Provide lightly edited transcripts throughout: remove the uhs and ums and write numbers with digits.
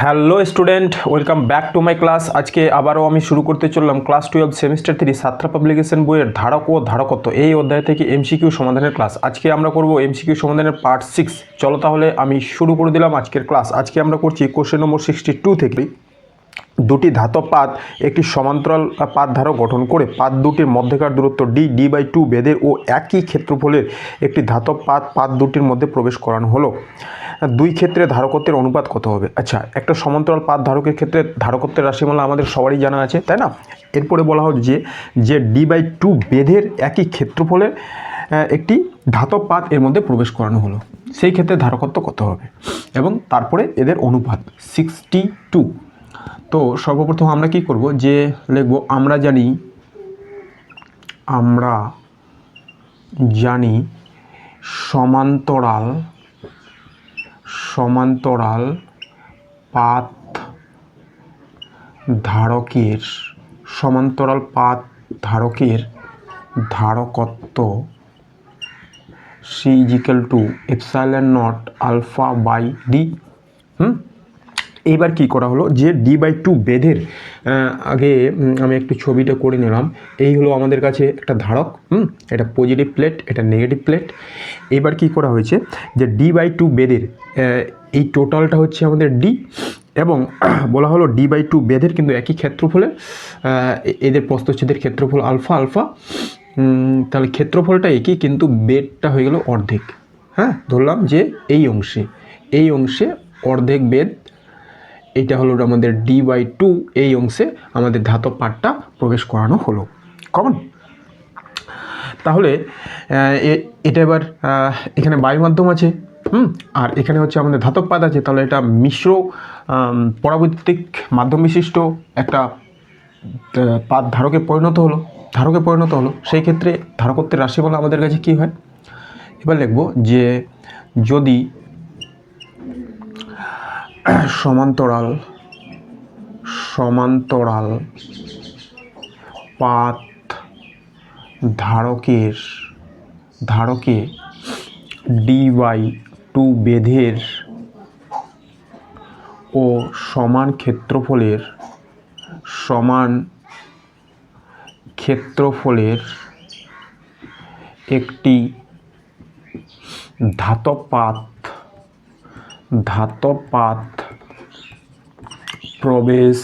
Hello student, welcome back to my class. আজকে আবারও আমি শুরু করতে চললাম ক্লাস 12 সেমিস্টার 3 সাত্রা পাবলিকেশন বইয়ের ধারক ও ধারকত্ব এই অধ্যায় থেকে এমসিকিউ সমাধানের ক্লাস। আজকে আমরা করব এমসিকিউ সমাধানের পার্ট 6। চলো তাহলে আমি শুরু করে দিলাম আজকের ক্লাস। আজকে আমরা করছি কোশ্চেন নম্বর 62 থেকে। দুটি ধাতব পাত একটি সমান্তরাল পাত ধারক গঠন করে পাত দুটির মধ্যেকার দূরত্ব d/2 বেধের ও একই ক্ষেত্রফলের একটি ধাতব পাত দুটির মধ্যে প্রবেশ করানো হলো। দুই ক্ষেত্রে ধারকত্বের অনুপাত কত হবে? আচ্ছা, একটা সমান্তরাল পাত ধারকের ক্ষেত্রে ধারকত্বের রাশিমালা আমাদের সবারই জানা আছে, তাই না? এরপরে বলা হল যে d/2 বেধের একই ক্ষেত্রফলের একটি ধাতব পাত এর মধ্যে প্রবেশ করানো হলো, সেই ক্ষেত্রে ধারকত্ব কত হবে এবং তারপরে এদের অনুপাত 62। তো সর্বপ্রথম আমরা কি করব, যে লিখব আমরা জানি সমান্তরাল পাত ধারকের ধারকত্ব C = ε0 α/d। এইবার কি করা হলো, যে d/2 বেধের আগে আমি একটু ছবিটা করে নিলাম। এই হলো আমাদের কাছে একটা ধারক, এটা পজিটিভ প্লেট, এটা নেগেটিভ প্লেট। এবার কি করা হয়েছে, যে d/2 বেধের এই টোটালটা হচ্ছে আমাদের d, এবং বলা হলো d/2 বেধের কিন্তু একই ক্ষেত্রফলে এদের প্রস্থচ্ছেদের ক্ষেত্রফল আলফা আলফা। তাহলে ক্ষেত্রফলটা একই, কিন্তু বেধটা হয়ে গেল অর্ধেক। ধরলাম যে এই অংশে অর্ধেক বেধ, এটা হলো আমাদের d/2, এই অংশে আমাদের ধাতব পাতটা প্রবেশ করানো হলো। কমন? তাহলে এটা এবার এখানে বায়ু মাধ্যম আছে, আর এখানে হচ্ছে আমাদের ধাতব পাত আছে। তাহলে এটা মিশ্র পরাবৈদ্যুতিক মাধ্যম বিশিষ্ট একটা পাত ধারকে পরিণত হলো। সেই ক্ষেত্রে ধারকত্বের রাশিমালা আমাদের কাছে কি হয়? এবার লিখব যে যদি সমান্তরাল পাত ধারকে d/2 বেধের ও সমান ক্ষেত্রফলের একটি ধাতব পাত প্রবেশ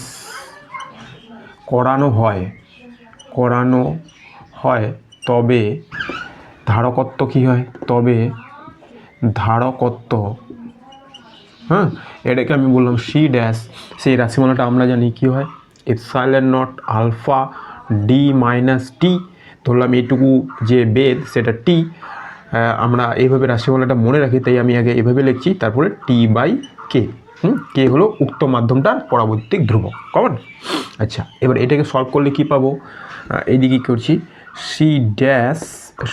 করানো হয়, তবে ধারকত্ব কি হয়? এটাকে আমি বললাম C ড্যাশ। সেই রাশিমালাটা আমরা জানি কি হয়, ε0 α/d - t। ধরলাম এইটুকু যে বেদ সেটা t, আমরা এইভাবে রাশিমালাটা মনে রাখি, তাই আমি আগে এভাবে লিখছি, তারপরে t/k। কে হলো উক্ত মাধ্যমটার পরাবৈদ্যুতিক ধ্রুবক। কমন? আচ্ছা, এবার এটাকে সলভ করলে কি পাবো? এইদিকে করছি C ড্যাশ =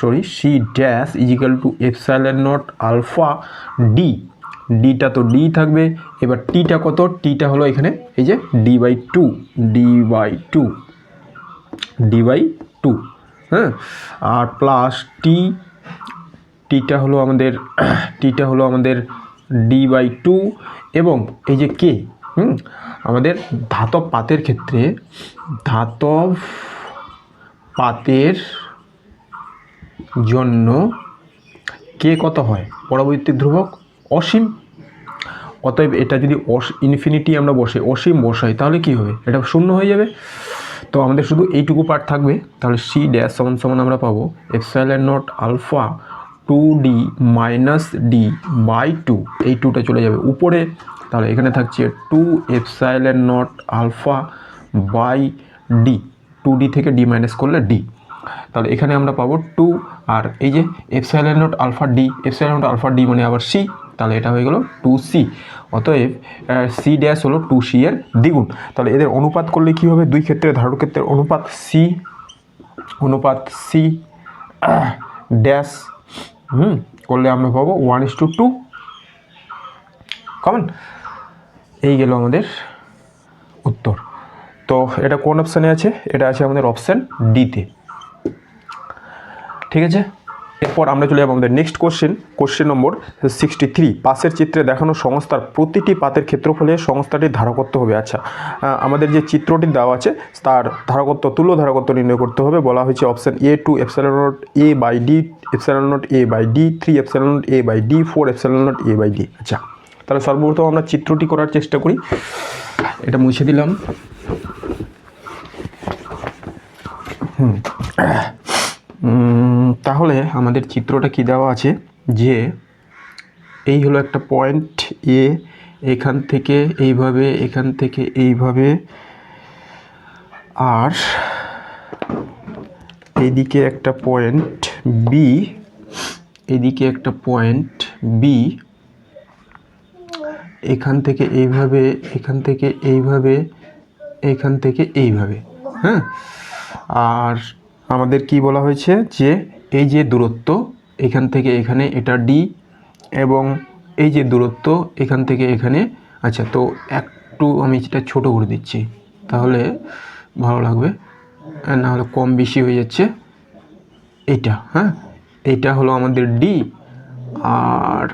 ε0 α/d। ডিটা তো ডি থাকবে। এবার টিটা কত? টিটা হলো এখানে এই যে d/2, আর প্লাস টিটা হলো আমাদের d/2, এবং এই যে কে, আমাদের ধাতব পাতের ক্ষেত্রে জন্য কে কত হয়? পরাবৈদ্যুতিক ধ্রুবক অসীম। অতএব এটা যদি ইনফিনিটি আমরা অসীম বসাই, তাহলে কি হবে? এটা শূন্য হয়ে যাবে। তো আমাদের শুধু এইটুকু পার্ট থাকবে। তাহলে C ড্যাশ সমান আমরা পাবো ε0 α/2d - d/2। এই 2টা চলে যাবে উপরে, তাহলে এখানে থাকছে 2ε0 α/d। 2d থেকে d মাইনাস করলে d। তাহলে এখানে আমরা পাবো 2, আর এই যে ε0 α/d মানে আবার c, তাহলে এটা হয়ে গেল 2c। অতএব C ড্যাশ হলো 2c এর দ্বিগুণ। তাহলে এদের অনুপাত করলে কি হবে? দুই ক্ষেত্রে ধারকক্ষেত্রের অনুপাত C ড্যাশ করলে আমরা পাবো 1:2। কমন? এই গেল আমাদের উত্তর। তো এটা কোন অপশানে আছে? এটা আছে আমাদের অপশান ডিতে। ঠিক আছে, এরপর আমরা চলে যাবো আমাদের নেক্সট কোশ্চেন নম্বর 63। পাশের চিত্রে দেখানো সংস্থার প্রতিটি পাতের ক্ষেত্রফলে সংস্থাটির ধারকত্ব হবে। আচ্ছা, আমাদের যে চিত্রটি দেওয়া আছে তার ধারকত্ব, তুল্য ধারকত্ব নির্ণয় করতে হবে। বলা হয়েছে option A 2 epsilon naught A by D, epsilon naught A by D, 3 epsilon naught A by D, 4 epsilon naught A by D. আচ্ছা, তাহলে সর্বপ্রথম আমরা চিত্রটি করার চেষ্টা করি। এটা মুছে দিলাম। তাহলে আমাদের চিত্রটা কি দেওয়া আছে, যে এই হলো একটা পয়েন্ট এ, এখান থেকে এইভাবে, এখান থেকে এইভাবে, আর এইদিকে একটা পয়েন্ট বি, এদিকে একটা পয়েন্ট বি, এখান থেকে এইভাবে, এখান থেকে এইভাবে, এখান থেকে এইভাবে। হ্যাঁ, আর আমাদের কি বলা হয়েছে, যে এই যে দূরত্ব এখান থেকে এখানে এটা ডি, এবং এই যে দূরত্ব এখান থেকে এখানে। আচ্ছা, তো একটু আমি এটা ছোট করে দিচ্ছি, তাহলে ভালো লাগবে, না হলে কম বেশি হয়ে যাচ্ছে। এইটা, হ্যাঁ, এইটা হলো আমাদের ডি, আর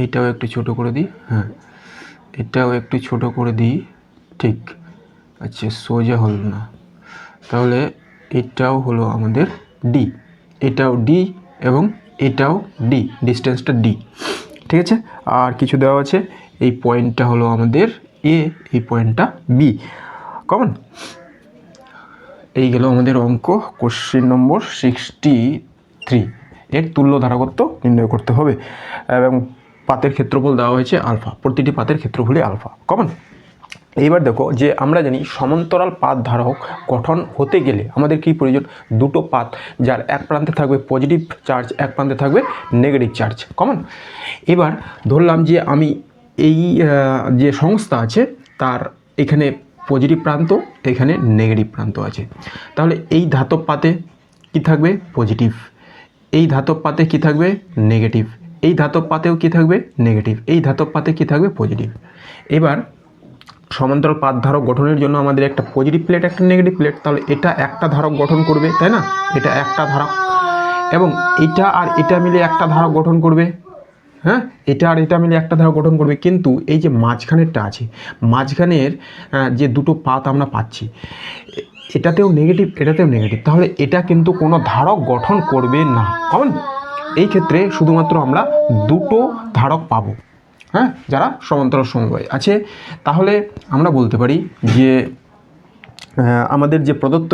এইটাও একটু ছোট করে দিই। হ্যাঁ, এটাও একটু ছোট করে দিই, ঠিক। আচ্ছা, সোজা হলো না, তাহলে এটাও হলো আমাদের ডি, এটাও ডি এবং এটাও ডি, ডিস্টেন্সটা ডি, ঠিক আছে। আর কিছু দেওয়া আছে, এই পয়েন্টটা হলো আমাদের এ, এই পয়েন্টটা বি, কমন। এই গেল আমাদের অঙ্ক কোশ্চেন নম্বর 63। এর তুল্য ধারকত্ব নির্ণয় করতে হবে, এবং পাতের ক্ষেত্রফল দেওয়া হয়েছে আলফা, প্রতিটি পাতের ক্ষেত্রফলই আলফা, কমন। এইবার দেখো, যে আমরা জানি সমান্তরাল পাত ধারক গঠন হতে গেলে আমাদের কি প্রয়োজন, দুটো পাত যার এক প্রান্তে থাকবে পজিটিভ চার্জ, এক প্রান্তে থাকবে নেগেটিভ চার্জ, কমন। এবার ধরলাম যে আমি এই যে সংস্থা আছে তার এখানে পজিটিভ প্রান্ত, এখানে নেগেটিভ প্রান্ত আছে, তাহলে এই ধাতব পাতে কি থাকবে, পজিটিভ, এই ধাতব পাতে কি থাকবে, নেগেটিভ, এই ধাতব পাতেও কি থাকবে, নেগেটিভ, এই ধাতব পাতে কি থাকবে, পজিটিভ। এবার সমান্তরাল পাত ধারক গঠনের জন্য আমাদের একটা পজিটিভ প্লেট, একটা নেগেটিভ প্লেট, তাহলে এটা একটা ধারক গঠন করবে, তাই না, এটা একটা ধারক, এবং এটা আর এটা মিলে একটা ধারক গঠন করবে। হ্যাঁ, এটা আর এটা মিলে একটা ধারক গঠন করবে, কিন্তু এই যে মাঝখানেরটা আছে, মাঝখানের যে দুটো পাত আমরা পাচ্ছি, এটাতেও নেগেটিভ, এটাতেও নেগেটিভ, তাহলে এটা কিন্তু কোনো ধারক গঠন করবে না, কারণ এই ক্ষেত্রে শুধুমাত্র আমরা দুটো ধারক পাবো, হ্যাঁ, যারা সমান্তরাল সমবায় আছে। তাহলে আমরা বলতে পারি যে আমাদের যে প্রদত্ত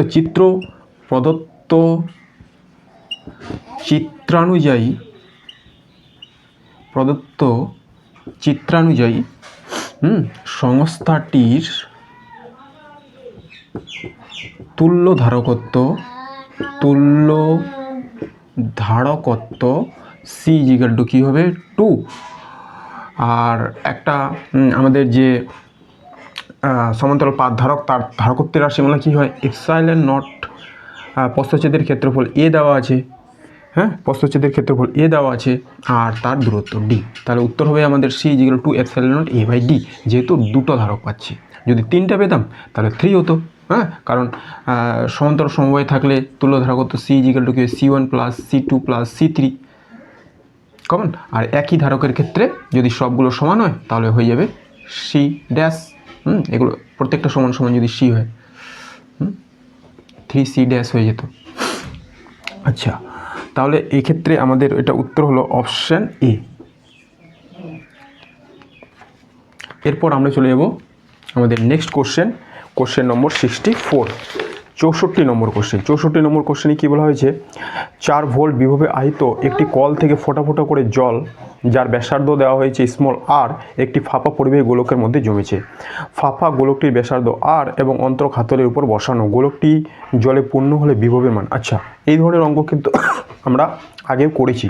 চিত্রানুযায়ী সংস্থাটির তুল্য ধারকত্ব সি ইজিক্যাল টু কী হবে, 2। আর একটা আমাদের যে সমান্তরাল পাত ধারক, তার ধারকত্বের রাশিমালা কী হয়, এপসাইলন নট, প্রস্থচ্ছেদের ক্ষেত্রফল এ দেওয়া আছে, হ্যাঁ, প্রস্থচ্ছেদের ক্ষেত্রফল এ দেওয়া আছে, আর তার দূরত্ব ডি। তাহলে উত্তর হবে আমাদের C equal to epsilon naught A by D, যেহেতু দুটো ধারক পাচ্ছি। যদি তিনটা পেতাম তাহলে 3 হতো, হ্যাঁ, কারণ সমান্তরাল সমবায় থাকলে তুল্য ধারকত্ব সি ইজিক্যাল টু কি C1 plus C2 plus C3, common. আর একই ধারকের ক্ষেত্রে যদি সবগুলো সমান হয় তাহলে হয়ে যাবে সি ড্যাশ, এগুলো প্রত্যেকটা সমান সমান যদি সি হয়, 3C ড্যাশ হয়ে যেত। আচ্ছা, তাহলে এই ক্ষেত্রে আমাদের এটা উত্তর হলো অপশান এ। এরপর আমরা চলে যাব আমাদের নেক্সট কোশ্চেন নম্বর 64, 64 নম্বর কোশ্চেন। 64 নম্বর কোশ্চেনে কী বলা হয়েছে, 4 ভোল্ট বিভবে আহিত একটি কল থেকে ফোঁটা ফোঁটা করে জল, যার ব্যাসার্ধ দেওয়া হয়েছে স্মল আর, একটি ফাঁপা পরিবাহী গোলকের মধ্যে জমেছে। ফাঁপা গোলকটির ব্যাসার্ধ আর এবং অন্তরক হাতলের উপর বসানো, গোলকটি জলে পূর্ণ হলে বিভবের মান। আচ্ছা, এই ধরনের অঙ্ক কিন্তু আমরা আগেও করেছি।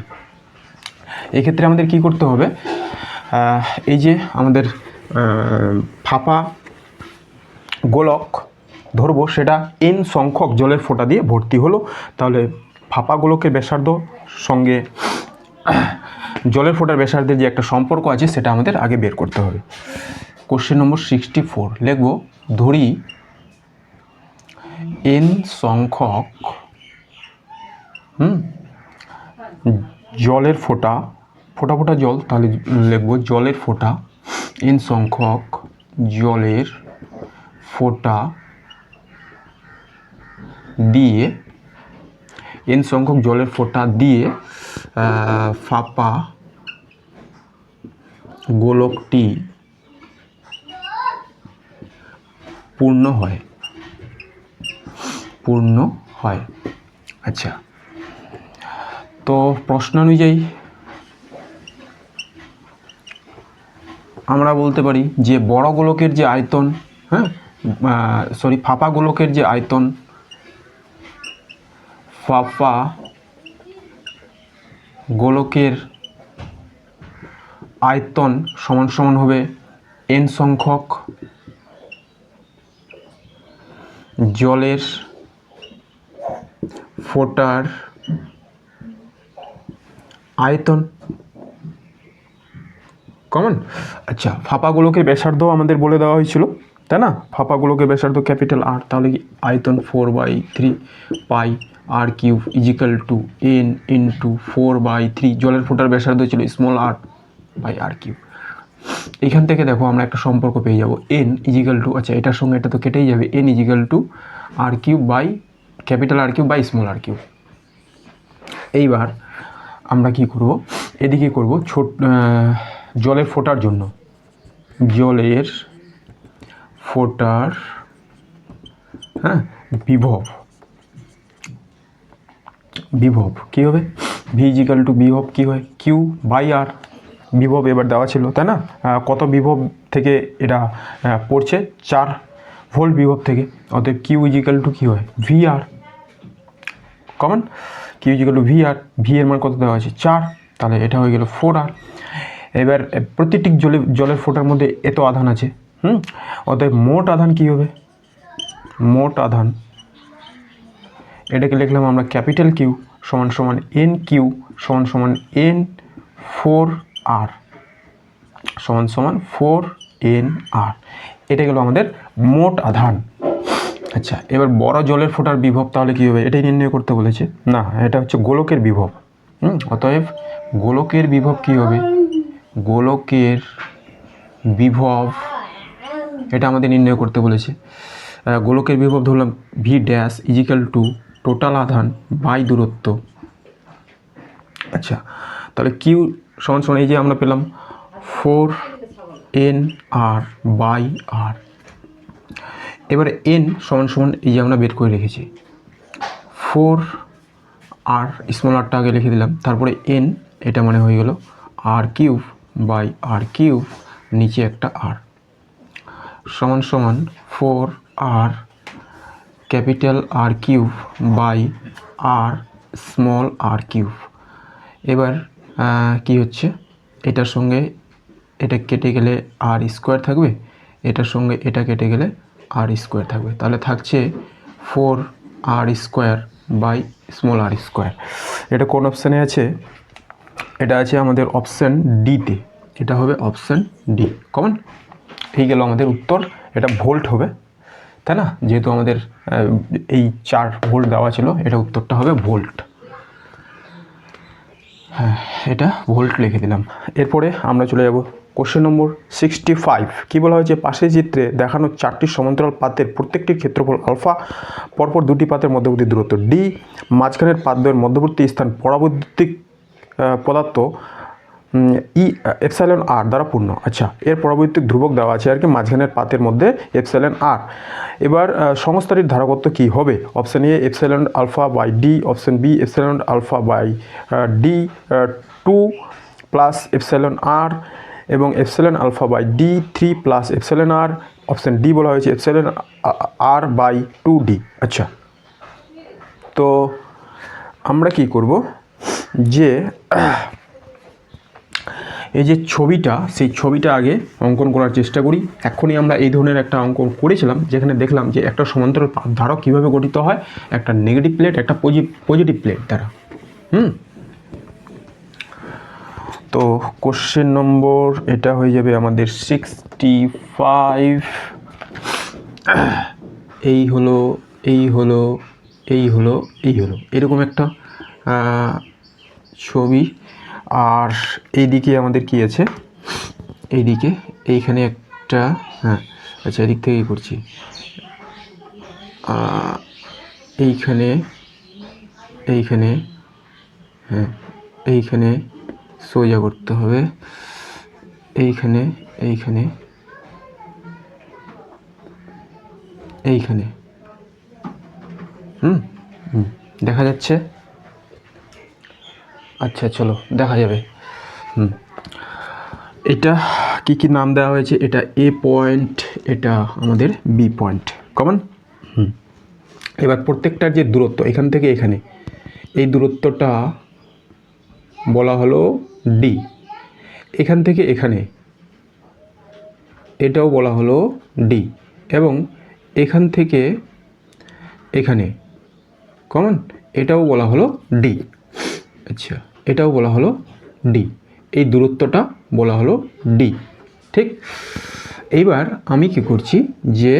এক্ষেত্রে আমাদের কি করতে হবে, এই যে আমাদের ফাঁপা গোলক ধরবো, সেটা n সংখ্যক জলের ফোঁটা দিয়ে ভর্তি হলো, তাহলে ফাঁপা গোলকের ব্যাসার্ধ সঙ্গে জলের ফোঁটার ব্যাসার্ধের যে একটা সম্পর্ক আছে সেটা আমাদের আগে বের করতে হবে। কোশ্চেন নম্বর 64 লিখব, ধরি n সংখ্যক জলের ফোঁটা ফোঁটা ফোঁটা জল, তাহলে লিখব জলের ফোঁটা, n সংখ্যক জলের ফোঁটা দিয়ে, n সংখ্যক জলের ফোঁটা দিয়ে ফাঁপা গোলকটি পূর্ণ হয়। আচ্ছা, তো প্রশ্ন অনুযায়ী আমরা বলতে পারি যে বড় গোলকের যে আয়তন, ফাঁপা গোলকের যে আয়তন, ফাঁপা গোলকের আয়তন সমান সমান হবে n সংখ্যক জলের ফোঁটার আয়তন, কমন। আচ্ছা, ফাঁপা গোলকের ব্যাসার্ধ আমাদের বলে দেওয়া হয়েছিল, তাই না? ফাঁপা গোলকের ব্যাসার্ধ ক্যাপিটাল R, তাহলে কি আয়তন 4/3 pi r cube equal to n into 4/3, জলের ফোঁটার ব্যাসার্ধ ছিল small r by r cube. এইখান থেকে দেখো আমরা একটা সম্পর্ক পেয়ে যাব, n ইজিক্যাল টু, আচ্ছা এটার সঙ্গে এটা তো কেটেই যাবে, n equal to r cube by capital R cube by small r cube. এইবার আমরা কি করব, এদিকে করব জলের ফোঁটার জন্য, জলের ফোঁটার বিভব কি হবে, ভি ইজিক্যাল টু বিভব কি হয়, কিউ বাই আর। বিভব এবার দেওয়া ছিল, তাই না? কত বিভব থেকে এটা পড়ছে, 4 ভোল্ট বিভব থেকে, অতএব কিউ ইজিক্যাল টু কী হয়, V R, common. Q equal to V R, V এর মান কত দেওয়া আছে, 4, তাহলে এটা হয়ে গেল 4R। এবার প্রতিটি জলের ফোঁটার মধ্যে এত আধান আছে, অতএব মোট আধান কি হবে, মোট আধান, এটাকে লিখলাম আমরা ক্যাপিটাল কিউ সমান সমান এন কিউ সমান সমান N4R সমান সমান 4NR। এটা গেল আমাদের মোট আধান। আচ্ছা, এবার বড় জলের ফোঁটার বিভব তাহলে কী হবে, এটাই নির্ণয় করতে বলেছে না, এটা হচ্ছে গোলকের বিভব। অতএব গোলকের বিভব কী হবে, গোলকের বিভব এটা আমাদের নির্ণয় করতে বলেছে। গোলকের বিভব ধরলাম V dash equal to total আধান বাই দূরত্ব। আচ্ছা, তাহলে কিউ সমান সমান এই যে আমরা পেলাম 4NR বাই আর। এবারে এন সমান সমান এই যে আমরা বের করে রেখেছি 4R, স্মল আরটা আগে লিখে দিলাম, তারপরে এন, এটা মানে হয়ে গেল R cube by R cube, নিচে একটা আর, সমান সমান 4R capital R cube by R small R cube. এবার কি হচ্ছে, এটার সঙ্গে এটা কেটে গেলে আর স্কোয়ার থাকবে, এটার সঙ্গে এটা কেটে গেলে আর স্কোয়ার থাকবে, তাহলে থাকছে 4R square by small R square. এটা কোন অপশানে আছে, এটা আছে আমাদের অপশান ডিতে, এটা হবে অপশান ডি, কমন। এই গেল আমাদের উত্তর, এটা ভোল্ট হবে, তাই না? যেহেতু আমাদের এই 4 ভোল্ট দেওয়া ছিল, এটা উত্তরটা হবে ভোল্ট। হ্যাঁ, এটা ভোল্ট লিখে দিলাম। এরপরে আমরা চলে যাব কোশ্চেন নম্বর 65। কী বলা হয়েছে, পাশের চিত্রে দেখানো 4টি সমান্তরাল পাতের প্রত্যেকটির ক্ষেত্রফল আলফা, পরপর 2টি পাতের মধ্যবর্তী দূরত্ব ডি, মাঝখানের পাতদ্বয়ের মধ্যবর্তী স্থান পরাবৈদ্যুতিক পদার্থ ই এপসাইলন আর দ্বারা পূর্ণ। আচ্ছা, এর পরাবৈদ্যুতিক ধ্রুবক দেওয়া আছে আর কি মাঝখানের পাতের মধ্যে এপসাইলন আর। এবার সংস্থাটির ধারকত্ব কী হবে, option A epsilon alpha by D, option B epsilon alpha by D 2 plus epsilon R, এবং epsilon alpha by D 3 plus epsilon R, option D বলা হয়েছে এপসাইলন আর বাই 2D। আচ্ছা, তো আমরা কি করব, যে এই যে ছবিটা, সেই ছবিটা আগে অঙ্কন করার চেষ্টা করি। এখনই আমরা এই ধরনের একটা অঙ্কন করেছিলাম, যেখানে দেখলাম যে একটা সমান্তরাল ধারক কীভাবে গঠিত হয়, একটা নেগেটিভ প্লেট একটা পজিটিভ প্লেট দ্বারা। তো কোশ্চেন নম্বর এটা হয়ে যাবে আমাদের 65। এই হলো এই হলো এই হলো এই হলো এরকম একটা ছবি। আর এইদিকে আমাদের কি আছে, এইদিকে এইখানে একটা, হ্যাঁ আচ্ছা এদিক থেকেই করছি, এইখানে এইখানে হ্যাঁ এইখানে সোজা করতে হবে, এইখানে এইখানে এইখানে দেখা যাচ্ছে? আচ্ছা চলো দেখা যাবে। এটা কি কি নাম দেওয়া হয়েছে, এটা এ পয়েন্ট, এটা আমাদের বি পয়েন্ট, কমন। এবার প্রত্যেকটার যে দূরত্ব এখান থেকে এখানে, এই দূরত্বটা বলা হলো ডি। এখান থেকে এখানে এটাও বলা হলো ডি, এবং এখান থেকে এখানে কমন এটাও বলা হলো ডি। আচ্ছা এটাও বলা হলো ডি, এই দূরত্বটা বলা হলো ডি, ঠিক। এইবার আমি কি করছি যে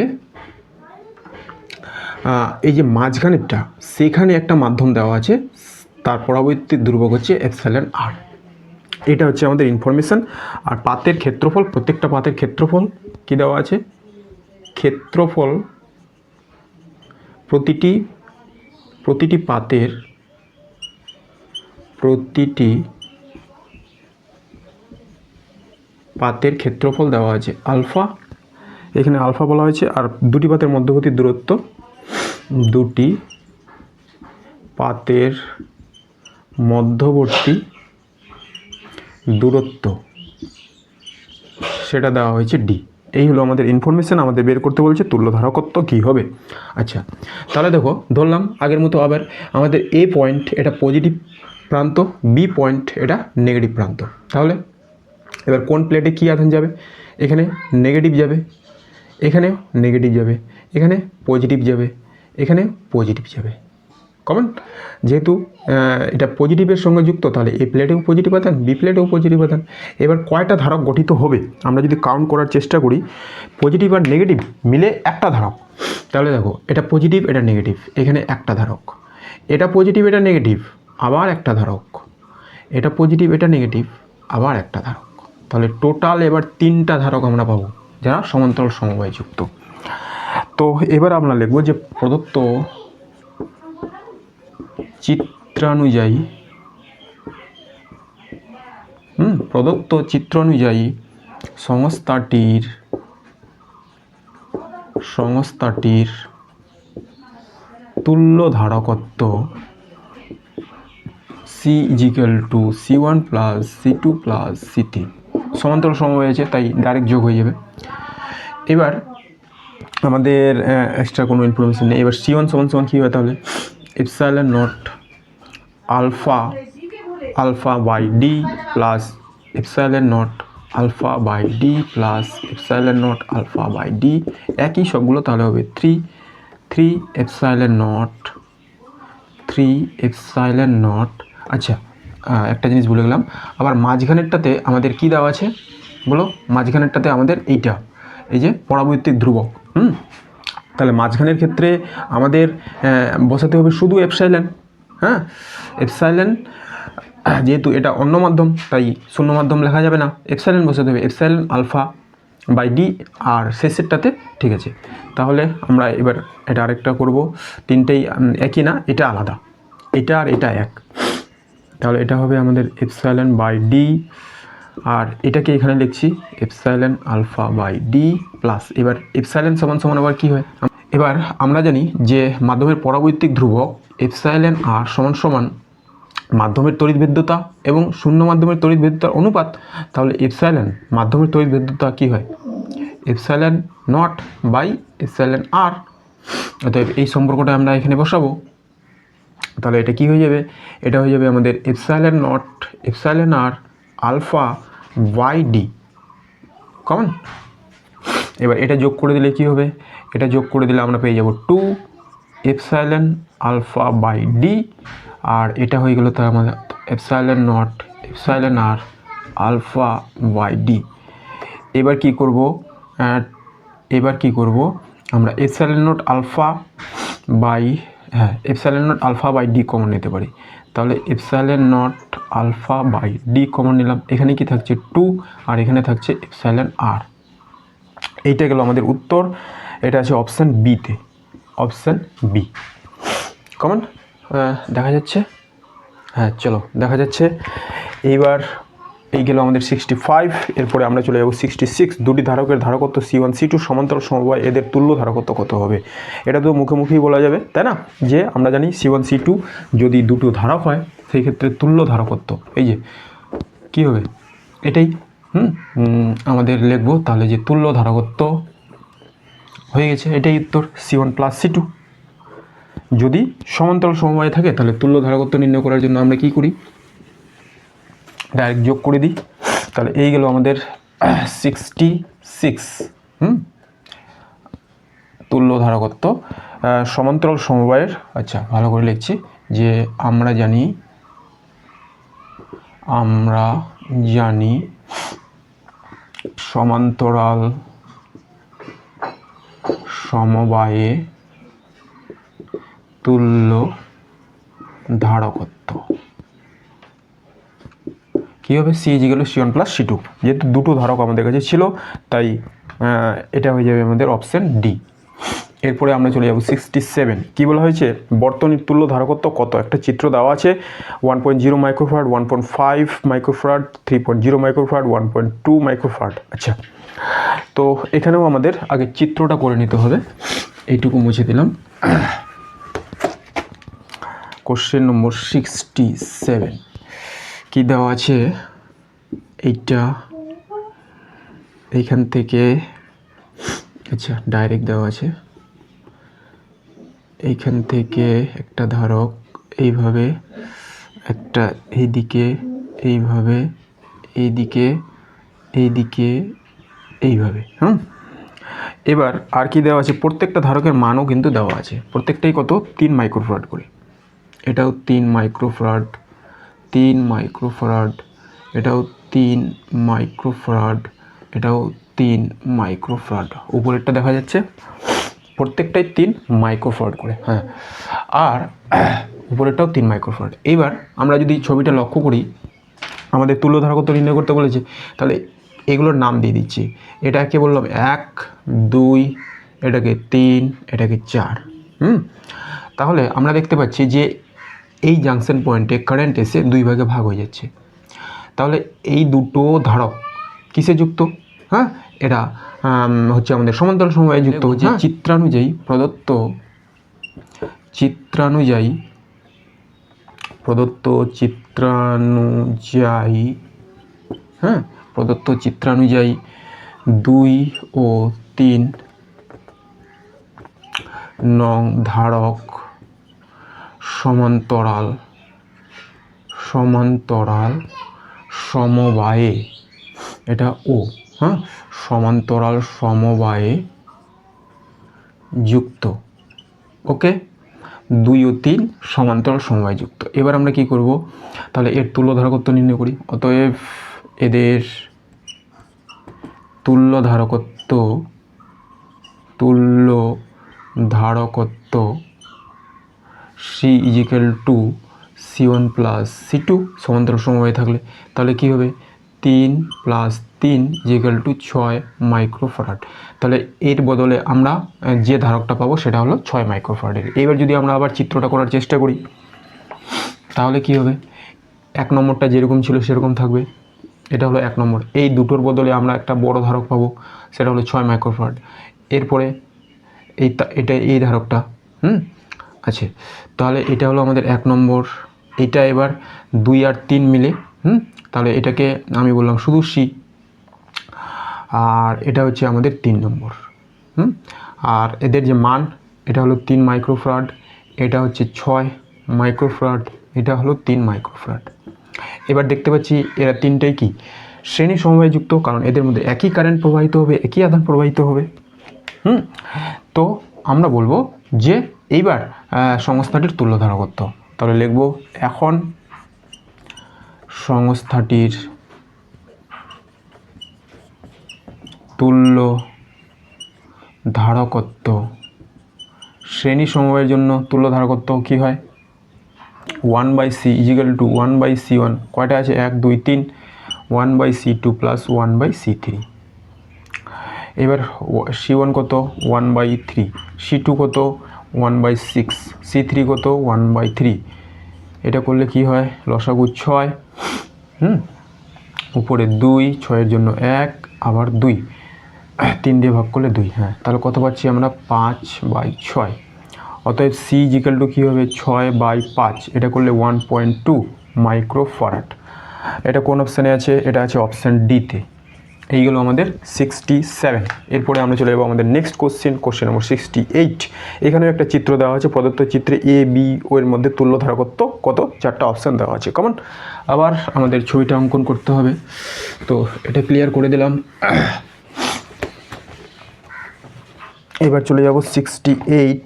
এই যে মাঝখানেরটা, সেখানে একটা মাধ্যম দেওয়া আছে, তার পরবর্তী ধ্রুবক হচ্ছে এপসাইলন আর। এটা হচ্ছে আমাদের ইনফরমেশান। আর পাতের ক্ষেত্রফল, প্রত্যেকটা পাতের ক্ষেত্রফল কি দেওয়া আছে, ক্ষেত্রফল প্রতিটি পাতের ক্ষেত্রফল দেওয়া আছে আলফা, এখানে আলফা বলা হয়েছে। আর দুটি পাতের মধ্যবর্তী দূরত্ব, দুটি পাতের মধ্যবর্তী দূরত্ব, সেটা দেওয়া হয়েছে ডি। এই হলো আমাদের ইনফরমেশান। আমাদের বের করতে বলছে তুল্য ধারকত্ব কী হবে। আচ্ছা তাহলে দেখো, ধরলাম আগের মতো আবার আমাদের এ পয়েন্ট এটা পজিটিভ প্রান্ত, বি পয়েন্ট এটা নেগেটিভ প্রান্ত। তাহলে এবার কোন প্লেটে কী আধান যাবে, এখানে নেগেটিভ যাবে, এখানেও নেগেটিভ যাবে, এখানে পজিটিভ যাবে, এখানে পজিটিভ যাবে, কমন। যেহেতু এটা পজিটিভের সঙ্গে যুক্ত, তাহলে এ প্লেটেও পজিটিভ আধান, বি প্লেটেও পজিটিভ আধান। এবার কয়টা ধারক গঠিত হবে আমরা যদি কাউন্ট করার চেষ্টা করি, পজিটিভ আর নেগেটিভ মিলে একটা ধারক। তাহলে দেখো, এটা পজিটিভ এটা নেগেটিভ, এখানে একটা ধারক, এটা পজিটিভ এটা নেগেটিভ, আবার একটা ধারক, এটা পজিটিভ এটা নেগেটিভ, আবার একটা ধারক। তাহলে টোটাল এবার তিনটা ধারক আমরা পাবো যারা সমান্তরাল সমবায় যুক্ত। তো এবার আমরা লিখব যে প্রদত্ত চিত্রানুযায়ী সংস্থাটির তুল্য ধারকত্ব C equal to C1 plus C2 plus C3। সমান্তরাল সমবায় আছে তাই ডাইরেক্ট যোগ হয়ে যাবে। এবার আমাদের এক্সট্রা কোনো ইনফরমেশন নেই। এবার C1 সমান কী হয়, তাহলে epsilon naught alpha by D plus epsilon naught alpha by D plus epsilon naught alpha by D, একই সবগুলো তাহলে হবে 3 এপসাইলন নট। আচ্ছা একটা জিনিস ভুলে গেলাম, আবার মাঝখানেরটাতে আমাদের কি দেওয়া আছে বলো, মাঝখানেরটাতে আমাদের এইটা, এই যে পরাবৈদ্যুতিক ধ্রুবক। তাহলে মাঝখানের ক্ষেত্রে আমাদের বসাতে হবে শুধু এপসাইলন। হ্যাঁ, এপসাইলন, যেহেতু এটা অন্য মাধ্যম তাই শূন্য মাধ্যম লেখা যাবে না, এপসাইলন বসাতে হবে, এপসাইলন আলফা বাই ডি। আর শেষেরটাতে ঠিক আছে। তাহলে আমরা এবার এটা আরেকটা করব, তিনটেই একই না, এটা আলাদা, এটা আর এটা এক। তাহলে এটা হবে আমাদের এপসাইলন বাই ডি, আর এটাকে এখানে লিখছি epsilon alpha by D plus. এবার এপসাইলন সমান আবার কী হয়, এবার আমরা জানি যে মাধ্যমের পরাবৈদ্যুতিক ধ্রুবক এপসাইলন আর সমান মাধ্যমের তড়িৎভেদ্যতা এবং শূন্য মাধ্যমের তড়িৎভেদ্যতার অনুপাত। তাহলে এপসাইলন মাধ্যমের তড়িৎভেদ্যতা কী হয়, এপসাইলন নট বাই এপসাইলন আর। অতএব এই সম্পর্কটা আমরা এখানে বসাবো। তাহলে এটা কি হয়ে যাবে, এটা হয়ে যাবে আমাদের epsilon naught epsilon R alpha by D, common. এবার এটা যোগ করে দিলে কি হবে, এটা যোগ করে দিলে আমরা পেয়ে যাব 2 এপসাইলন আলফা বাই ডি, আর এটা হয়ে গেল তার আমাদের epsilon naught epsilon R alpha by D. এবার কি করব আমরা epsilon naught alpha by D common নিতে পারি। তাহলে epsilon naught alpha by D common নিলাম, এখানে কি থাকছে 2 আর এখানে থাকছে এপসাইলন আর। এইটা গেল আমাদের উত্তর। এটা আছে অপশান বিতে, অপশান বি কমন। দেখা যাচ্ছে, হ্যাঁ চলো দেখা যাচ্ছে। এইবার এই গেল আমাদের 65। এরপরে আমরা চলে যাব 66। দুটি ধারকের ধারকত্ব C1 C2 সমান্তরাল সমবায়, এদের তুল্য ধারকত্ব কত হবে? এটা তো মুখোমুখি বলা যাবে, তাই না? যে আমরা জানি C1 C2 যদি দুটো ধারক হয় সেই ক্ষেত্রে তুল্য ধারকত্ব এই যে কী হবে এটাই আমাদের লিখবো। তাহলে যে তুল্য ধারকত্ব হয়ে গেছে, এটাই উত্তর C1 প্লাস C2। যদি সমান্তরাল সমবায় থাকে তাহলে তুল্য ধারকত্ব নির্ণয় করার জন্য আমরা কি করি, ডাইরেক্ট যোগ করে দিই। তাহলে এই গেল আমাদের 66। তুল্য ধারকত্ব সমান্তরাল সমবায়ের। আচ্ছা ভালো করে লিখছি যে আমরা জানি সমান্তরাল সমবায়ে তুল্য ধারকত্ব কী হবে? C = C1 plus C2। যেহেতু দুটো ধারক আমাদের কাছে ছিল তাই এটা হয়ে যাবে আমাদের অপশান ডি। এরপরে আমরা চলে যাব 67। কী বলা হয়েছে? বর্তনীর তুল্য ধারকত্ব কত? একটা চিত্র দেওয়া আছে 1.0 মাইক্রোফ্যারাড, 1.5 মাইক্রোফ্যারাড, 3.0 মাইক্রোফ্যারাড, 1.2 মাইক্রোফ্যারাড। আচ্ছা, তো এখানেও আমাদের আগে চিত্রটা করে নিতে হবে। এইটুকু মুছে দিলাম। কোশ্চেন নম্বর 67 কি দেওয়া আছে? এইখান থেকে, আচ্ছা ডাইরেক্ট দেওয়া আছে, এইখান থেকে একটা ধারক এইভাবে, একটা এইদিকে এইভাবে, এইদিকে এইভাবে। এবার আর কি দেওয়া আছে? প্রত্যেকটা ধারকের মানও কিন্তু দেওয়া আছে। প্রত্যেকটাই কত? 3 মাইক্রোফ্যারাড করে। এটাও 3 মাইক্রোফ্যারাড, 3 মাইক্রোফ্যারাড, এটাও 3 মাইক্রোফ্যারাড, এটাও 3 মাইক্রোফ্যারাড। উপরেরটা দেখা যাচ্ছে প্রত্যেকটাই 3 মাইক্রোফ্যারাড করে। হ্যাঁ, আর উপরেরটাও 3 মাইক্রোফ্যারাড। এইবার আমরা যদি ছবিটা লক্ষ্য করি, আমাদের তুল্য ধারকত্ব নির্ণয় করতে বলেছে, তাহলে এগুলোর নাম দিয়ে দিচ্ছি। এটাকে বললাম 1, 2, এটাকে 3, এটাকে 4। তাহলে আমরা দেখতে পাচ্ছি যে এই জাংশন পয়েন্টে কারেন্ট এসে 2 ভাগে ভাগ হয়ে যাচ্ছে। তাহলে এই দুটো ধারক কিসে যুক্ত? হ্যাঁ, এটা হচ্ছে আমাদের সমান্তরাল সমবায়ে যুক্ত। যে চিত্রানুযায়ী প্রদত্ত চিত্রানুযায়ী 2 ও 3 নং ধারক সমান্তরাল সমবায়ে, এটা ও, সমান্তরাল সমবায়ে যুক্ত। ওকে, 2 ও 3 সমান্তরাল সমবায়ে যুক্ত। এবার আমরা কি করব? তাহলে এর তুল্য ধারকত্ব নির্ণয় করি। অতএব এদের তুল্য ধারকত্ব C = C1 প্লাস C2 সমান্তরাল সমবায়ে থাকলে। তাহলে কি হবে? 3 + 3 = 6 মাইক্রোফ্যারাড। তাহলে এর বদলে আমরা যে ধারকটা পাবো সেটা হলো 6 মাইক্রোফ্যারাডের। এবার যদি আমরা আবার চিত্রটা করার চেষ্টা করি তাহলে কি হবে? 1 নম্বরটা যেরকম ছিল সেরকম থাকবে। এটা হলো 1 নম্বর। এই দুটোর বদলে আমরা একটা বড় ধারক পাবো, সেটা হলো 6 মাইক্রোফ্যারাড। এরপরে এটা এই ধারকটা। আচ্ছা, তাহলে এটা হলো আমাদের 1 নম্বর। এটা এবার 2 আর 3 মিলে, তাহলে এটাকে আমি বললাম শুধু C। আর এটা হচ্ছে আমাদের 3 নম্বর। আর এদের যে মান, এটা হলো 3 মাইক্রোফ্যারাড, এটা হচ্ছে 6 মাইক্রোফ্যারাড, এটা হলো 3 মাইক্রোফ্যারাড। এবার দেখতে পাচ্ছি এরা তিনটেই কি শ্রেণী সমবায়ে যুক্ত, কারণ এদের মধ্যে একই কারেন্ট প্রবাহিত হবে, একই আধান প্রবাহিত হবে। তো আমরা বলবো যে এইবার সংস্থাটির তুল্য ধারকত্ব। তাহলে লিখব এখন সংস্থাটির তুল্য ধারকত্ব। শ্রেণী সমবায়ের জন্য তুল্য ধারকত্ব কি হয়? 1/c ইজিক্যাল টু 1/c1 কয়টা আছে 1 2 3 1/c2 প্লাস 1/c3। এবার c1 কত 1/3, c2 কত 1/6, c3 কত 1/3। এটা করলে কি হয় লসাগু 6, উপরে 2, 6-এর জন্য 1 আবার 2, 3 দিয়ে ভাগ করলে 2। হ্যাঁ, তাহলে কত পাচ্ছি আমরা 5/6। অতএব c ইজিক্যাল টু কী হবে 6/5, এটা করলে 1.2 মাইক্রোফ্যারাড। এটা কোন অপশানে আছে? এটা আছে অপশান ডিতে। এইগুলো আমাদের 67। এরপরে আমরা চলে যাবো আমাদের নেক্সট কোশ্চেন নম্বর 68। এখানেও একটা চিত্র দেওয়া আছে, প্রদত্ত চিত্রে এ বি ও এর মধ্যে তুল্য ধারকত্ব কত, 4টা অপশান দেওয়া আছে। কমন আবার আমাদের ছবিটা অঙ্কন করতে হবে, তো এটা ক্লিয়ার করে দিলাম। এবার চলে যাব 68।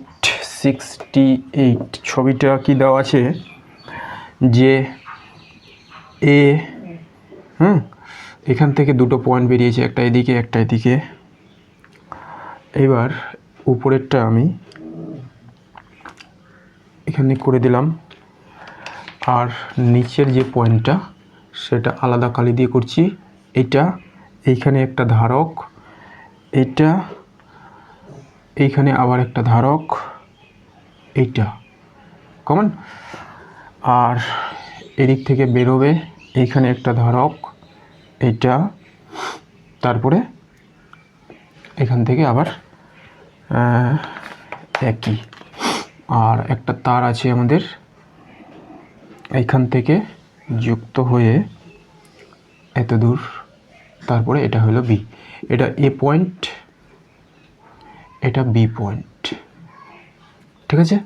ছবিটা কি দেওয়া আছে যে এ এখান থেকে দুটো পয়েন্ট বেরিয়েছে, একটা এদিকে একটা এদিকে। এবার উপরেরটা আমি এখানে করে দিলাম, আর নিচের যে পয়েন্টটা সেটা আলাদা কালি দিয়ে করছি। এটা এইখানে একটা ধারক, এটা এইখানে আবার একটা ধারক, এইটা কমন। আর এদিক থেকে বেরোবে এইখানে একটা ধারক, এইটা, তারপরে এখান থেকে আবার একই। আর একটা তার আছে আমাদের এইখান থেকে যুক্ত হয়ে এত দূর, তারপরে এটা হলো বি। এটা এ পয়েন্ট, এটা বি পয়েন্ট, ঠিক আছে।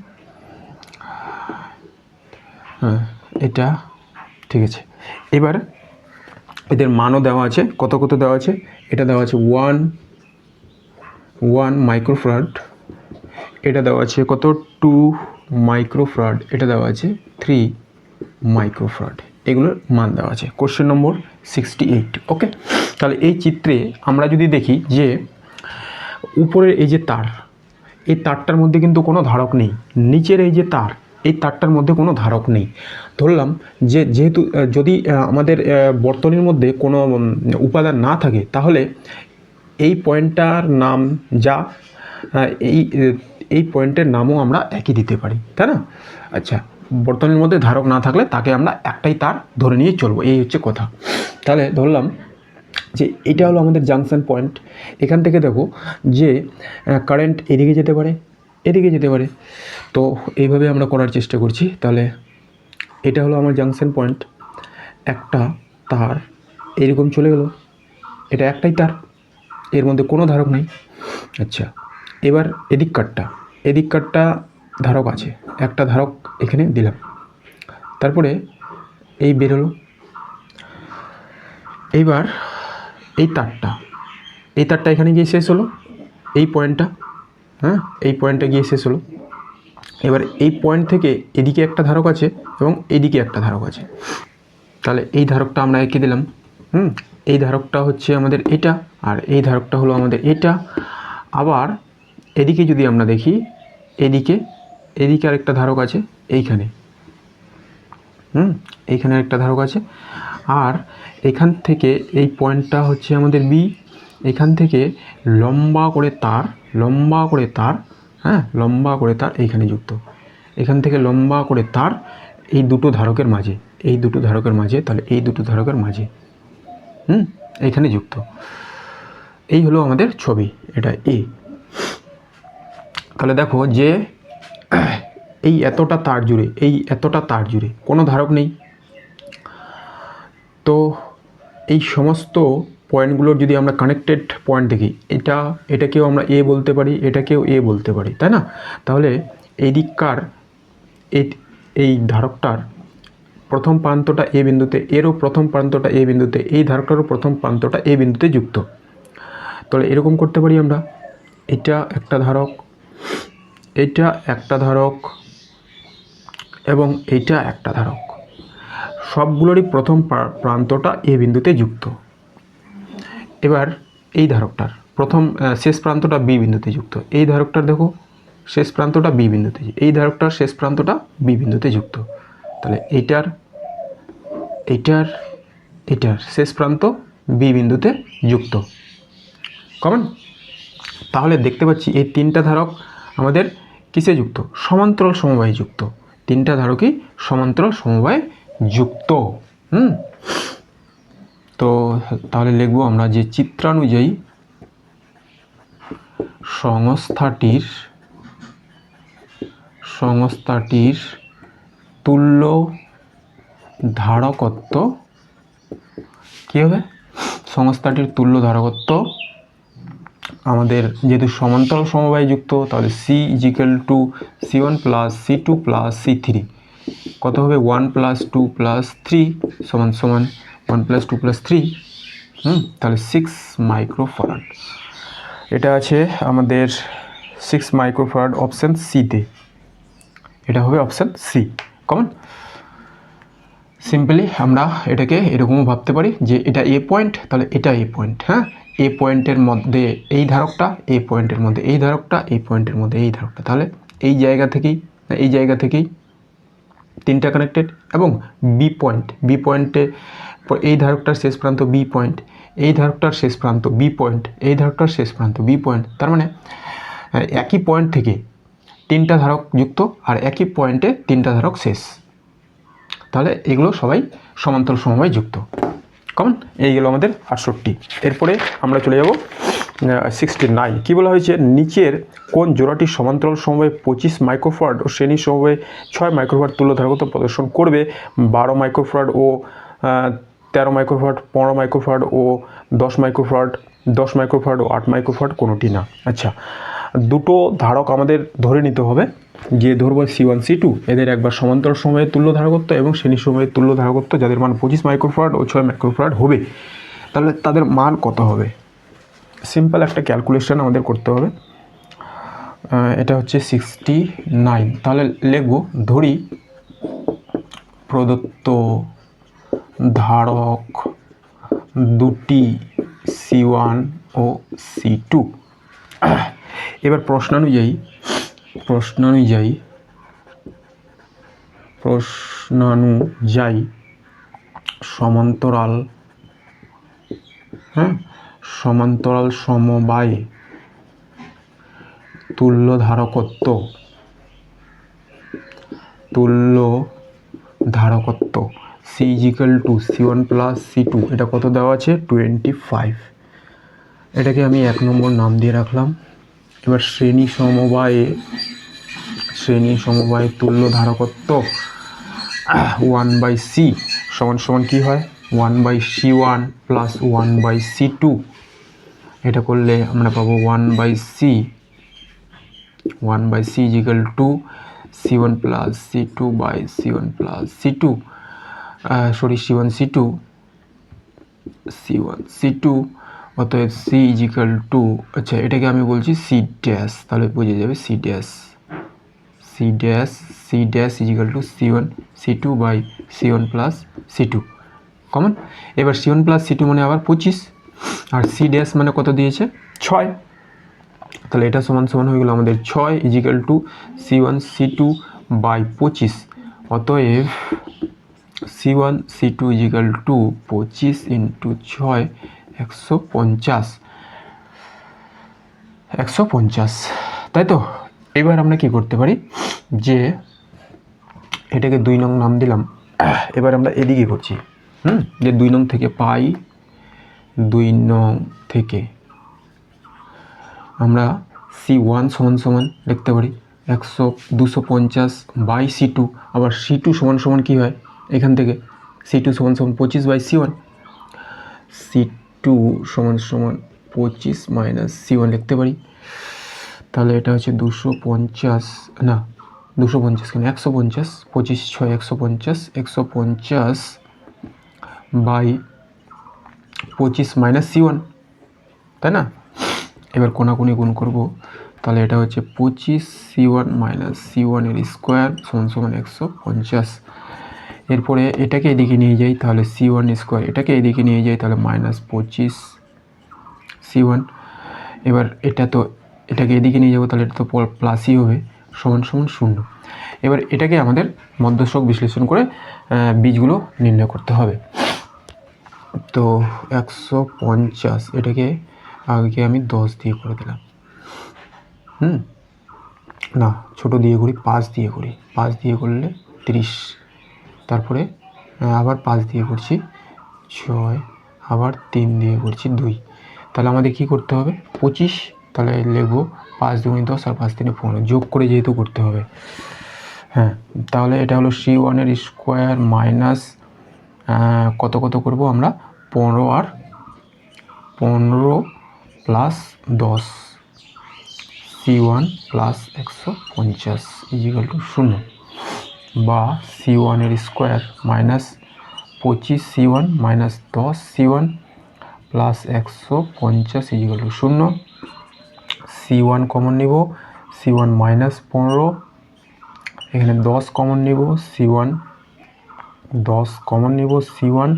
হ্যাঁ, এটা ঠিক আছে। এবার এদের মানও দেওয়া আছে, কত কত দেওয়া আছে। এটা দেওয়া আছে 1 মাইক্রোফ্যারাড, এটা দেওয়া আছে কত 2 মাইক্রোফ্যারাড, এটা দেওয়া আছে 3 মাইক্রোফ্যারাড। এগুলোর মান দেওয়া আছে। Question number 68। ওকে, তাহলে এই চিত্রে আমরা যদি দেখি যে উপরের এই যে তার, এই তারটার মধ্যে কিন্তু কোনো ধারক নেই। নিচের এই যে তার, এই তারটার মধ্যে কোনো ধারক নেই। ধরলাম যে যেহেতু যদি আমাদের বর্তনীর মধ্যে কোনো উপাদান না থাকে, তাহলে এই পয়েন্টটার নাম যা, এই পয়েন্টের নামও আমরা একই দিতে পারি, তাই না? আচ্ছা, বর্তনীর মধ্যে ধারক না থাকলে তাকে আমরা একটাই তার ধরে নিয়ে চলবো, এই হচ্ছে কথা। তাহলে ধরলাম যে এটা হলো আমাদের জাংশন পয়েন্ট। এখান থেকে দেখো যে কারেন্ট এদিকে যেতে পারে, এদিকে যেতে পারে, তো এইভাবে আমরা করার চেষ্টা করছি। তাহলে এটা হলো আমার জাংশন পয়েন্ট, একটা তার এরকম চলে গেল, এটা একটাই তার, এর মধ্যে কোনো ধারক নেই। আচ্ছা, এবার এদিক কাটটা ধারক আছে, একটা ধারক এখানে দিলাম, তারপরে এই বেরোলো। এইবার এই তারটা এখানে গিয়ে শেষ হলো, এই পয়েন্টটা, হ্যাঁ, এই পয়েন্টটা গিয়ে শেষ হলো। এবার এই পয়েন্ট থেকে এদিকে একটা ধারক আছে এবং এদিকে একটা ধারক আছে, তাহলে এই ধারকটা আমরা এঁকে দিলাম। এই ধারকটা হচ্ছে আমাদের এটা, আর এই ধারকটা হলো আমাদের এটা। আবার এদিকে যদি আমরা দেখি, এদিকে আরেকটা ধারক আছে এইখানে, এইখানে একটা ধারক আছে। আর এখান থেকে এই পয়েন্টটা হচ্ছে আমাদের বি, এখান থেকে লম্বা করে তার, হ্যাঁ, লম্বা করে তার এইখানে যুক্ত, এখান থেকে লম্বা করে তার এই দুটো ধারকের মাঝে, তাহলে এই দুটো ধারকের মাঝে এইখানে যুক্ত। এই হলো আমাদের ছবি, এটা এ। তাহলে দেখো যে এই এতটা তার জুড়ে কোনো ধারক নেই। তো এই সমস্ত পয়েন্টগুলোর যদি আমরা কানেক্টেড পয়েন্ট দেখি, এটাকেও আমরা এ বলতে পারি, এটাকেও এ বলতে পারি, তাই না? তাহলে এই দিককার এই ধারকটার প্রথম প্রান্তটা এ বিন্দুতে, এরও প্রথম প্রান্তটা এ বিন্দুতে, এই ধারকটারও প্রথম প্রান্তটা এ বিন্দুতে যুক্ত। তাহলে এরকম করতে পারি আমরা, এটা একটা ধারক, এটা একটা ধারক এবং এইটা একটা ধারক, সবগুলোরই প্রথম প্রান্তটা এ বিন্দুতে যুক্ত। এবার এই ধারকটার শেষ প্রান্তটা বি বিন্দুতে যুক্ত। এই ধারকটার দেখো শেষ প্রান্তটা বি বিন্দুতে, এই ধারকটার শেষ প্রান্তটা বি বিন্দুতে যুক্ত। তাহলে এটার শেষ প্রান্ত বি বিন্দুতে যুক্ত। কমন? তাহলে দেখতে পাচ্ছি এই তিনটা ধারক আমাদের কিসে যুক্ত? সমান্তরাল সমবায়ে যুক্ত। তিনটা ধারকই সমান্তরাল সমবায়ে যুক্ত। তো তাহলে লিখবো আমরা যে চিত্রানুযায়ী সংস্থাটির তুল্য ধারকত্ব কী হবে? সংস্থাটির তুল্য ধারকত্ব আমাদের যেহেতু সমান্তরাল সমবায়ে যুক্ত, তাহলে C equal to C1 plus C2 plus C3 কত হবে? 1 প্লাস 2 প্লাস 3 সমান 1 প্লাস 2 প্লাস 3, তাহলে 6 মাইক্রোফ্যারাড। এটা আছে আমাদের 6 মাইক্রোফ্যারাড অপশান সিতে। এটা হবে অপশান সি। কমন? সিম্পলি আমরা এটাকে এরকমও ভাবতে পারি যে এটা এ পয়েন্ট, তাহলে এটা এ পয়েন্ট। হ্যাঁ, এ পয়েন্টের মধ্যে এই ধারকটা, এ পয়েন্টের মধ্যে এই ধারকটা, এই পয়েন্টের মধ্যে এই ধারকটা, তাহলে এই জায়গা থেকেই তিনটা কানেক্টেড। এবং বি পয়েন্টে এই ধারকটার শেষ প্রান্ত বি পয়েন্ট, এই ধারকটার শেষ প্রান্ত বি পয়েন্ট, এই ধারকটার শেষ প্রান্ত বি পয়েন্ট। তার মানে একই পয়েন্ট থেকে তিনটা ধারক যুক্ত আর একই পয়েন্টে তিনটা ধারক শেষ। তাহলে এগুলো সবাই সমান্তরাল সমবায়ে যুক্ত। কমন? এই গেল আমাদের 68। এরপরে আমরা চলে যাব 69। কী বলা হয়েছে? নিচের কোন জোড়াটি সমান্তরাল সমবায়ে 25 মাইক্রোফ্যারাড ও শ্রেণী সমবায়ে 6 মাইক্রোফ্যারাড তুল্য ধারকত্ব প্রদর্শন করবে? 12 মাইক্রোফ্যারাড ও 13 মাইক্রোফ্যারাড, 15 মাইক্রোফ্যারাড ও 10 মাইক্রোফ্যারাড, 10 মাইক্রোফ্যারাড ও 8 মাইক্রোফ্যারাড, কোনোটি না। আচ্ছা, দুটো ধারক আমাদের ধরে নিতে হবে, যে ধরবো C1 C2, এদের একবার সমান্তরাল সমবায়ে তুল্য ধারকত্ব এবং শ্রেণী সমবায়ে তুল্য ধারকত্ব, যাদের মান 25 মাইক্রোফ্যারাড ও 6 মাইক্রোফ্যারাড হবে। তাহলে তাদের মান কত হবে? সিম্পল একটা ক্যালকুলেশন আমাদের করতে হবে। এটা হচ্ছে 69। তাহলে লিখব, ধরি প্রদত্ত ধারক দুটি C1 ও C2। এবার প্রশ্নানুযায়ী সমান্তরাল সমবায়ে তুল্য ধারকত্ব C equal to C1 plus C2, এটা কত দেওয়া আছে? 25। এটাকে আমি 1 নম্বর নাম দিয়ে রাখলাম। এবার শ্রেণী সমবায়ে তুল্য ধারকত্ব 1/C সমান কি হয়? 1/C1 plus 1/C2। এটা করলে আমরা পাবো 1/C equal to C1 plus C2 by C1 plus C2, C1 C2। অতএব C ইজিক্যাল টু, আচ্ছা এটাকে আমি বলছি C ড্যাশ, তাহলে বুঝে যাবে C dash equal to C1 C2 by C1 plus C2। Common? এবার C1 প্লাস C2 মানে আবার 25, আর C ড্যাশ মানে কত দিয়েছে? 6। তাহলে এটা সমান হয়ে গেল আমাদের 6 is equal to C1 C2 by 25। অতএব C1 C2 is equal two 25 into 6, 150। তাই তো? এবার আমরা কি করতে পারি, যে এটাকে 2 নং নাম দিলাম। এবার আমরা এদিকে করছি, যে 2 নং থেকে পাই, 2 নং থেকে আমরা C1 সমান লিখতে পারি 250 বাই C2। আবার C2 সমান কি হয়? এখান থেকে C2 সমান 25 বাই C1। C2 সমান 25 মাইনাস C1 লিখতে পারি। তাহলে এটা হচ্ছে 250 কেন, 150, 25 6 150 বাই 25 মাইনাস C1, তাই না? এবার কোনাকুনি গুণ করব, তাহলে এটা হচ্ছে 25 C1 মাইনাস C1 এর স্কোয়ার সমান 150। এরপরে এটাকে এদিকে নিয়ে যাই, তাহলে C1 স্কোয়ার, এটাকে এদিকে নিয়ে যাই, তাহলে মাইনাস 25 C1। এবার এটাকে এদিকে নিয়ে যাবো, তাহলে এটা তো প্লাসই হবে, সমান সমান 0। এবার এটাকে আমাদের মধ্যস্থক বিশ্লেষণ করে বীজগুলো নির্ণয় করতে হবে। তো 150 এটাকে আগে আমি 10 দিয়ে করে দিলাম, না ছোট দিয়ে করি, 5 দিয়ে করি, 5 দিয়ে করলে 30, তারপরে আবার 5 দিয়ে করছি 6, আবার 3 দিয়ে করছি 2, তাহলে আমাদের কি করতে হবে 25, তাহলে লিখবো 5 2 10 আর 5 3 15 যোগ করে যেহেতু করতে হবে। হ্যাঁ, তাহলে এটা হলো C1 এর স্কোয়ার মাইনাস কত কত করব আমরা 15 আর 15 plus 10 C1 plus 150 equal to 0, বা C1 এর square minus 25 C1 minus 10 C1 plus 150 equal to 0। C1 common নিব, C1 মাইনাস 15, এখানে 10 কমন নিব, C1 10 কমন নিব, C1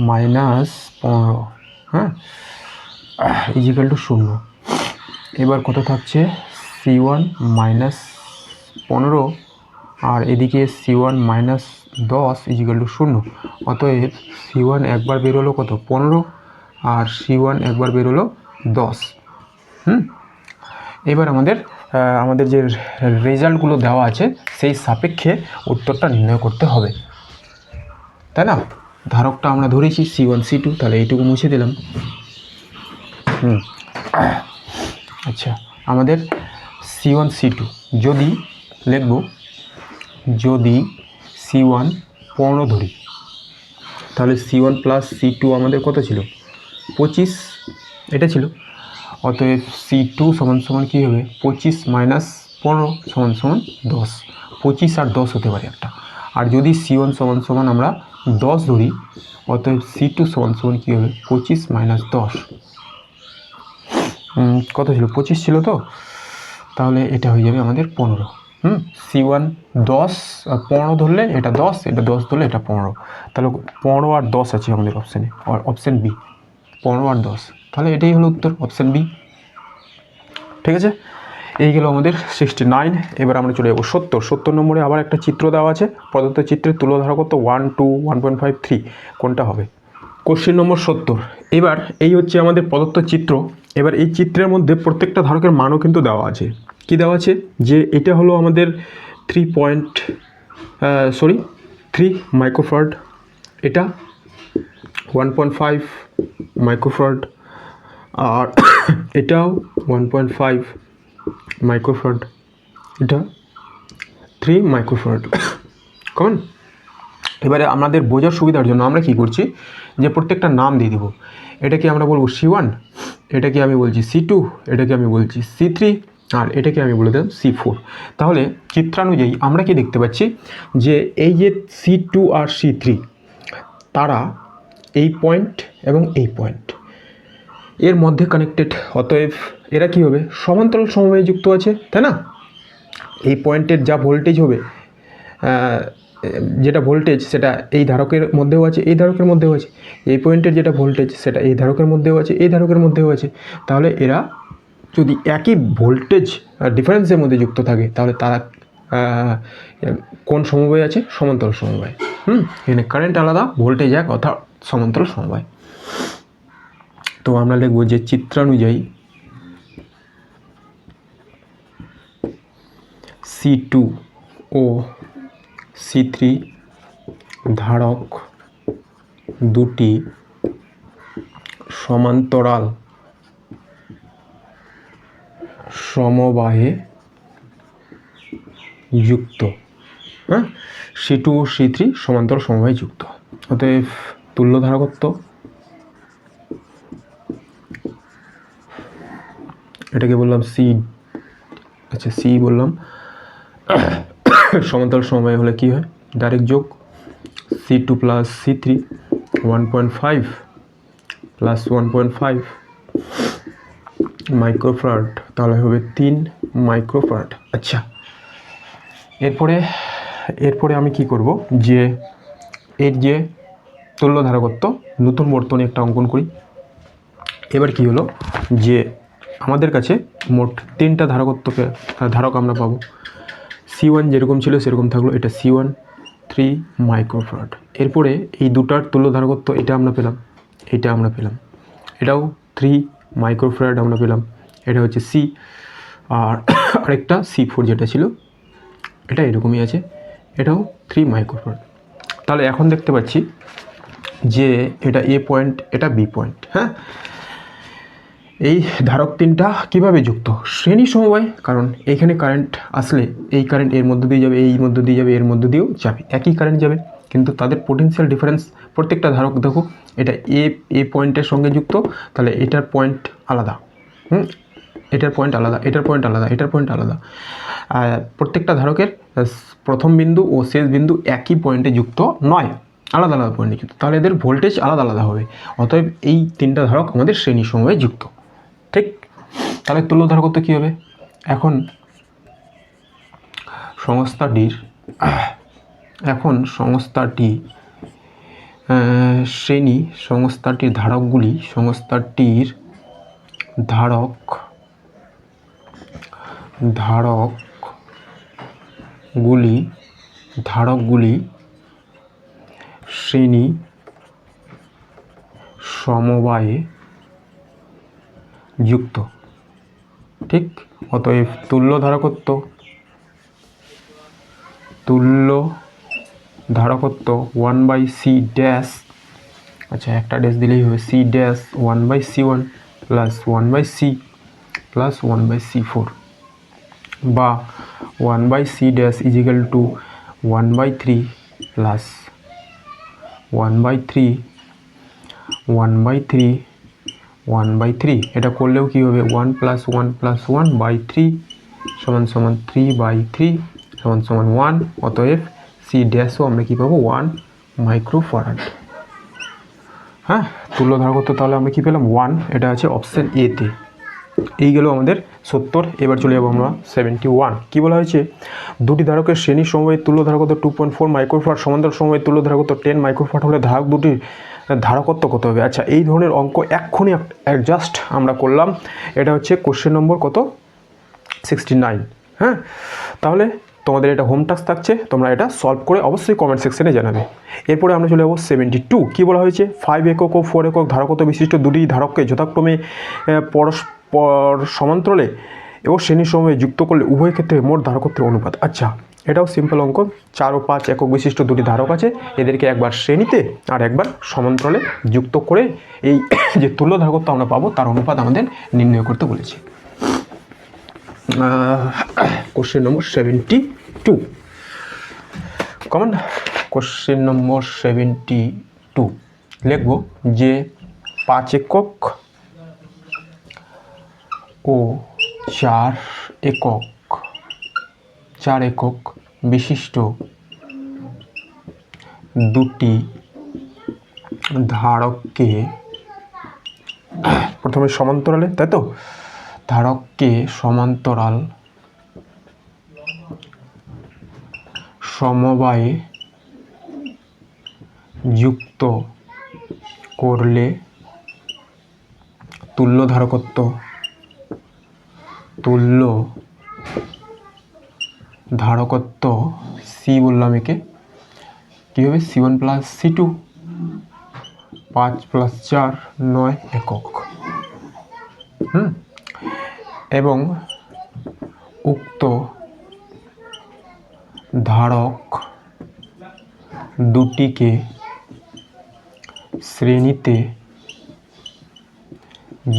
মাইনাস 15, হ্যাঁ, ইজিক্যাল টু 0। এবার কত থাকছে C1 মাইনাস 15 আর এদিকে C1 মাইনাস 10 ইজিক্যাল টু 0। অতএব C1 একবার বেরোলো কত 15 আর C1 একবার বেরোলো 10। এবার আমাদের যে রেজাল্টগুলো দেওয়া আছে সেই সাপেক্ষে উত্তরটা নির্ণয় করতে হবে, তাই না? ধারকটা আমরা ধরেছি C1 C2, তাহলে এইটুকু মুছে দিলাম। আচ্ছা, আমাদের C1 C2 যদি লিখব, যদি C1 15 ধরি, তাহলে C1 প্লাস C2 আমাদের কত ছিল 25, এটা ছিল। অতএব C2 সমান সমান কী হবে 25 মাইনাস 15 সমান সমান 10, 25 আর 10 হতে পারে একটা। আর যদি C1 সমান সমান আমরা 10 ধরি, অতএব C2 সমান সমান কী হবে 25 মাইনাস 10, কত ছিল 25 ছিল, তো তাহলে এটা হয়ে যাবে আমাদের 15। C1 10 আর 15 ধরলে এটা 10, এটা 10 ধরলে এটা 15, তাহলে 15 আর 10 আছে আমাদের অপশানে, আর অপশান বি 15 আর 10, তাহলে এটাই হলো উত্তর, অপশান বি। ঠিক আছে, এই গেল আমাদের 69। এবার আমরা চলে যাবো 70 নম্বরে। আবার একটা চিত্র দেওয়া আছে, প্রদত্ত চিত্রের তুলোধারকত্ব 1 2 1.5 3 কোনটা হবে? Question number 70। এবার এই হচ্ছে আমাদের প্রদত্ত চিত্র। এবার এই চিত্রের মধ্যে প্রত্যেকটা ধারকের মানও কিন্তু দেওয়া আছে। কি দেওয়া আছে, যে এটা হলো আমাদের 3 মাইক্রোফ্যারাড, এটা 1.5 মাইক্রোফ্যারাড, আর এটাও 1.5 মাইক্রোফ্যারাড, এটা 3 মাইক্রোফ্যারাড। কেমন? এবারে আমাদের বোঝার সুবিধার জন্য আমরা কি করছি, যে প্রত্যেকটা নাম দিয়ে দেবো। এটাকে আমরা বলবো C1, এটাকে আমি বলছি C2, এটাকে আমি বলছি C3, আর এটাকে আমি বলে দিলাম C4। তাহলে চিত্রানুযায়ী আমরা কি দেখতে পাচ্ছি, যে এই যে C2 আর C3 তারা এই পয়েন্ট এবং এই পয়েন্ট এর মধ্যে কানেক্টেড। অতএব এরা কি হবে, সমান্তরাল সমবায়ে যুক্ত আছে, তাই না? এই পয়েন্টের যা ভোল্টেজ হবে, যেটা ভোল্টেজ সেটা এই ধারকের মধ্যেও আছে, এই ধারকের মধ্যেও আছে। এই পয়েন্টের যেটা ভোল্টেজ সেটা এই ধারকের মধ্যেও আছে, এই ধারকের মধ্যেও আছে। তাহলে এরা যদি একই ভোল্টেজ ডিফারেন্সের মধ্যে যুক্ত থাকে, তাহলে তারা কোন সমবায় আছে? সমান্তরাল সমবায়। এখানে কারেন্ট আলাদা, ভোল্টেজ এক, অর্থাৎ সমান্তরাল সমবায়। তো আমরা লিখব যে চিত্রানুযায়ী C2 ও C3 ধারক দুটি সমান্তরাল সমবায়ে যুক্ত। হ্যাঁ, C2 ও C3 সমান্তরাল সমবায়ে যুক্ত। অতএব তুল্য ধারকত্ব, এটাকে বললাম C, আচ্ছা C বললাম। সমান্তরাল সমবায় হলে কি হয়, ডাইরেক্ট যোগ, C2 plus C3 1.5 plus 1.5 microfarad, তাহলে হবে 3 মাইক্রোফ্যারাড। আচ্ছা, এরপরে আমি কি করব, যে এর যে তুল্য ধারকত্ব, নতুন বর্তনী একটা অঙ্কন করি। এবার কি হলো, যে আমাদের কাছে মোট 3টা ধারক আমরা পাবো। C1 যেরকম ছিল সেরকম থাকলো, এটা C1 3 মাইক্রোফ্যারাড। এরপরে এই দুটার তুল্য ধারকত্ব এটা আমরা পেলাম, এটাও 3 মাইক্রোফ্যারাড আমরা পেলাম, এটা হচ্ছে C। আর আরেকটা C4 যেটা ছিল এটা এরকমই আছে, এটাও 3 মাইক্রোফ্যারাড। তাহলে এখন দেখতে পাচ্ছি যে এটা A পয়েন্ট, এটা B পয়েন্ট। হ্যাঁ, এই ধারক 3টা কীভাবে যুক্ত? শ্রেণী সমবায়, কারণ এইখানে কারেন্ট আসলে এই কারেন্ট এর মধ্যে দিয়ে যাবে, এই মধ্যে দিয়ে যাবে, এর মধ্যে দিয়েও যাবে, একই কারেন্ট যাবে, কিন্তু তাদের পোটেনশিয়াল ডিফারেন্স প্রত্যেকটা ধারক দেখো, এটা এ পয়েন্টের সঙ্গে যুক্ত, তাহলে এটার পয়েন্ট আলাদা, এটার পয়েন্ট আলাদা, এটার পয়েন্ট আলাদা, এটার পয়েন্ট আলাদা। প্রত্যেকটা ধারকের প্রথম বিন্দু ও শেষ বিন্দু একই পয়েন্টে যুক্ত নয়, আলাদা আলাদা পয়েন্টে যুক্ত, তাহলে এদের ভোল্টেজ আলাদা আলাদা হবে। অতএব এই 3টা ধারক আমাদের শ্রেণী সমবায়ে যুক্ত। ঠিক, তাহলে তুল্য ধারকত্ব কী হবে? এখন সংস্থাটি শ্রেণী, সংস্থাটির ধারকগুলি শ্রেণী সমবায়ে যুক্ত। ঠিক, অতএব তুল্য ধারকত্ব 1/C ড্যাশ, আচ্ছা একটা ড্যাশ দিলেই হবে, C dash 1/C1 plus 1/C plus 1/C4, বা 1/C dash equal two 1/3 plus 1/3 এটা করলেও কি হবে? 1 প্লাস 1/3 সমান 3/3 সমান 1। অতএব C ড্যাশও আমরা কি পাবো? 1 মাইক্রোফ্যারাড। হ্যাঁ, তুল্য ধারকত্ব তাহলে আমরা কি পেলাম? 1। এটা আছে অপশান এতে। এই গেল আমাদের 70। এবার চলে যাবো আমরা 71। কি বলা হয়েছে? দুটি ধারকের শ্রেণী সমবায়ে তুল্য ধারকত্ব 2.4 মাইক্রোফ্যারাড, সমান্তরাল সমবায়ে তুল্য ধারকত্ব 10 মাইক্রোফ্যারাড হলে ধারক দুটির ধারকত্ব কত হবে? আচ্ছা, এই ধরনের অঙ্ক এক্ষুনি অ্যাডজাস্ট আমরা করলাম। এটা হচ্ছে কোশ্চেন নম্বর কত? 69। হ্যাঁ, তাহলে তোমাদের এটা হোম টাস্ক থাকছে, তোমরা এটা সলভ করে অবশ্যই কমেন্ট সেকশনে জানাবে। এরপরে আমরা চলে যাবো 72। কী বলা হয়েছে? 5 একক ও 4 একক ধারকত্ব বিশিষ্ট দুটি ধারককে যথাক্রমে পরস্পর সমান্তরালে ও শ্রেণী সমবায়ে যুক্ত করলে উভয় ক্ষেত্রে মোট ধারকত্বের অনুপাত। আচ্ছা, এটাও সিম্পল অঙ্ক। 4 ও 5 একক বিশিষ্ট দুটি ধারক আছে, এদেরকে একবার শ্রেণীতে আর একবার সমান্তরালে যুক্ত করে এই যে তুল্য ধারকত্ব আমরা পাবো তার অনুপাত আমাদের নির্ণয় করতে বলেছি। Question number 72 common. Question number 72 লিখব যে 5 একক ও 4 একক বিশিষ্ট দুটি ধারককে প্রথমে সমান্তরালে, তাই তো, ধারককে সমান্তরাল সমবায়ে যুক্ত করলে তুল্য ধারকত্ব সি বললাম, একে কী হবে? C1 প্লাস C2, 5 প্লাস 4 9 একক। এবং উক্ত ধারক দুটিকে শ্রেণীতে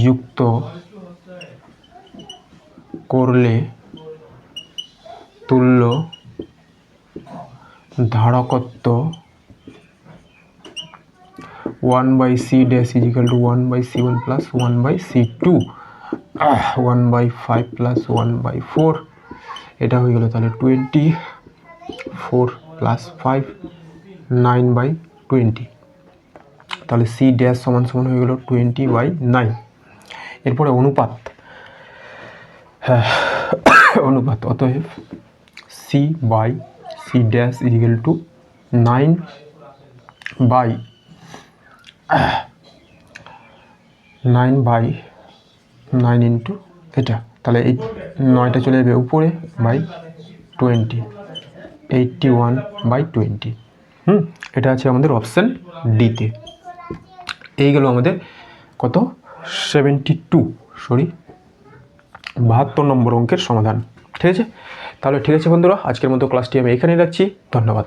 যুক্ত করলে তুল্য ধারকত্ব 1/C dash equal to 1/C1 plus 1/C2, 1/5 plus 1/4, এটা হয়ে গেল তাহলে 24 প্লাস 5 9/20। তাহলে C ড্যাশ সমান হয়ে গেল 20/9। এরপরে অনুপাত, অতএব C dash equal to 9/9 9 into এটা, তাহলে এই 9টা চলে যাবে উপরে বাই 20, 81/20। এটা আছে আমাদের অপশান ডিতে। এই গেল আমাদের কত 72 নম্বর অঙ্কের সমাধান। ঠিক আছে, তাহলে ঠিক আছে বন্ধুরা, আজকের মতো ক্লাসটি আমি এখানেই রাখছি। ধন্যবাদ।